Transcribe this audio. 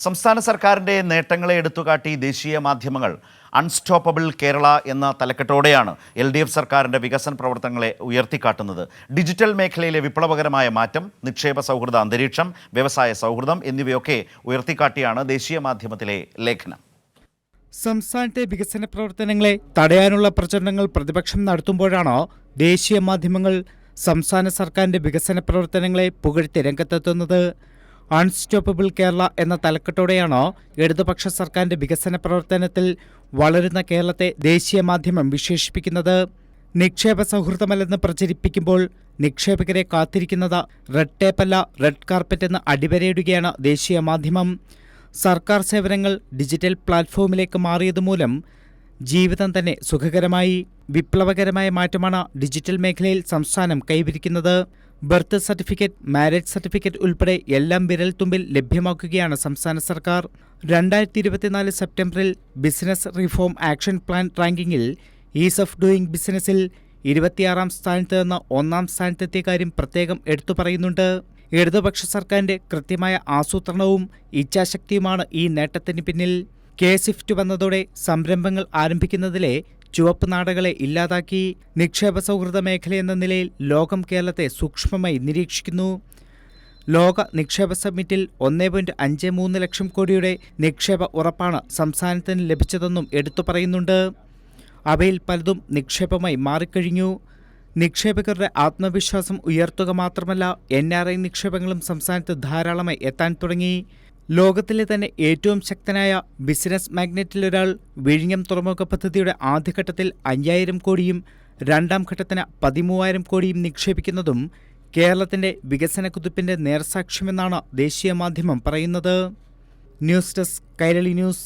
സംസ്ഥാന സർക്കാരിൻ്റെ നേട്ടങ്ങളെ എടുത്തുകാട്ടി ദേശീയ മാധ്യമങ്ങൾ അൺസ്റ്റോപ്പബിൾ കേരള എന്ന തലക്കെട്ടോടെയാണ് LDF സർക്കാരിൻ്റെ വികസന പ്രവർത്തനങ്ങളെ ഉയർത്തിക്കാട്ടുന്നത്. ഡിജിറ്റൽ മേഖലയിലെ വിപ്ലവകരമായ മാറ്റം, നിക്ഷേപ സൗഹൃദ അന്തരീക്ഷം, വ്യവസായ സൗഹൃദം എന്നിവയൊക്കെ ഉയർത്തിക്കാട്ടിയാണ് ദേശീയ മാധ്യമത്തിലെ ലേഖനം. സംസ്ഥാനത്തെ വികസന പ്രവർത്തനങ്ങളെ തടയാനുള്ള പ്രചരണങ്ങൾ പ്രതിപക്ഷം നടത്തുമ്പോഴാണ് ദേശീയ മാധ്യമങ്ങൾ സംസ്ഥാന സർക്കാരിൻ്റെ വികസന പ്രവർത്തനങ്ങളെ പുകഴ്ത്തി രംഗത്തെത്തുന്നത്. അൺസ്റ്റോപ്പബിൾ കേരള എന്ന തലക്കെട്ടോടെയാണ് ഇടതുപക്ഷ സർക്കാരിൻ്റെ വികസന പ്രവർത്തനത്തിൽ വളരുന്ന കേരളത്തെ ദേശീയ മാധ്യമം വിശേഷിപ്പിക്കുന്നത്. നിക്ഷേപ സൗഹൃദമല്ലെന്ന് പ്രചരിപ്പിക്കുമ്പോൾ നിക്ഷേപകരെ കാത്തിരിക്കുന്നത് റെഡ് ടേപ്പല്ല റെഡ് കാർപ്പറ്റ് എന്ന് അടിവരയിടുകയാണ് ദേശീയ മാധ്യമം. സർക്കാർ സേവനങ്ങൾ ഡിജിറ്റൽ പ്ലാറ്റ്ഫോമിലേക്ക് മാറിയതുമൂലം ജീവിതം തന്നെ സുഖകരമായി. വിപ്ലവകരമായ മാറ്റമാണ് ഡിജിറ്റൽ മേഖലയിൽ സംസ്ഥാനം കൈവരിക്കുന്നത്. ബർത്ത് സർട്ടിഫിക്കറ്റ്, മാരേജ് സർട്ടിഫിക്കറ്റ് ഉൾപ്പെടെ എല്ലാം വിരൽത്തുമ്പിൽ ലഭ്യമാക്കുകയാണ് സംസ്ഥാന സർക്കാർ. 2024 സെപ്റ്റംബറിൽ ബിസിനസ് റിഫോം ആക്ഷൻ പ്ലാൻ റാങ്കിങ്ങിൽ ഈസ് ഓഫ് ഡൂയിങ് ബിസിനസ്സിൽ 26ാം സ്ഥാനത്ത് നിന്ന് 1ാം സ്ഥാനത്തെത്തിയ കാര്യം പ്രത്യേകം എടുത്തു പറയുന്നുണ്ട്. ഇടതുപക്ഷ സർക്കാരിൻ്റെ കൃത്യമായ ആസൂത്രണവും ഇച്ഛാശക്തിയുമാണ് ഈ നേട്ടത്തിന് പിന്നിൽ. സ്വിഫ്റ്റ് വന്നതോടെ സംരംഭങ്ങൾ ആരംഭിക്കുന്നതിലെ ചുവപ്പ് നാടകളെ ഇല്ലാതാക്കി. നിക്ഷേപ സൗഹൃദ മേഖലയെന്ന നിലയിൽ ലോകം കേരളത്തെ സൂക്ഷ്മമായി നിരീക്ഷിക്കുന്നു. ലോക നിക്ഷേപ സമ്മിറ്റിൽ 1.53 ലക്ഷം കോടിയുടെ നിക്ഷേപ ഉറപ്പാണ് സംസ്ഥാനത്തിന് ലഭിച്ചതെന്നും എടുത്തു പറയുന്നുണ്ട്. അവയിൽ പലതും നിക്ഷേപമായി മാറിക്കഴിഞ്ഞു. നിക്ഷേപകരുടെ ആത്മവിശ്വാസം ഉയർത്തുക മാത്രമല്ല, NRI നിക്ഷേപങ്ങളും സംസ്ഥാനത്ത് ധാരാളമായി എത്താൻ തുടങ്ങി. ലോകത്തിലെ തന്നെ ഏറ്റവും ശക്തനായ ബിസിനസ് മാഗ്നറ്റിലൊരാൾ വിഴിഞ്ഞം തുറമുഖ പദ്ധതിയുടെ ആദ്യഘട്ടത്തിൽ 5000 കോടിയും 2ാം ഘട്ടത്തിന് 13000 കോടിയും നിക്ഷേപിക്കുന്നതും കേരളത്തിന്റെ വികസന കുതിപ്പിന്റെ നേർസാക്ഷ്യമെന്നാണ് ദേശീയ മാധ്യമം പറയുന്നത്. News desk, Kairali news.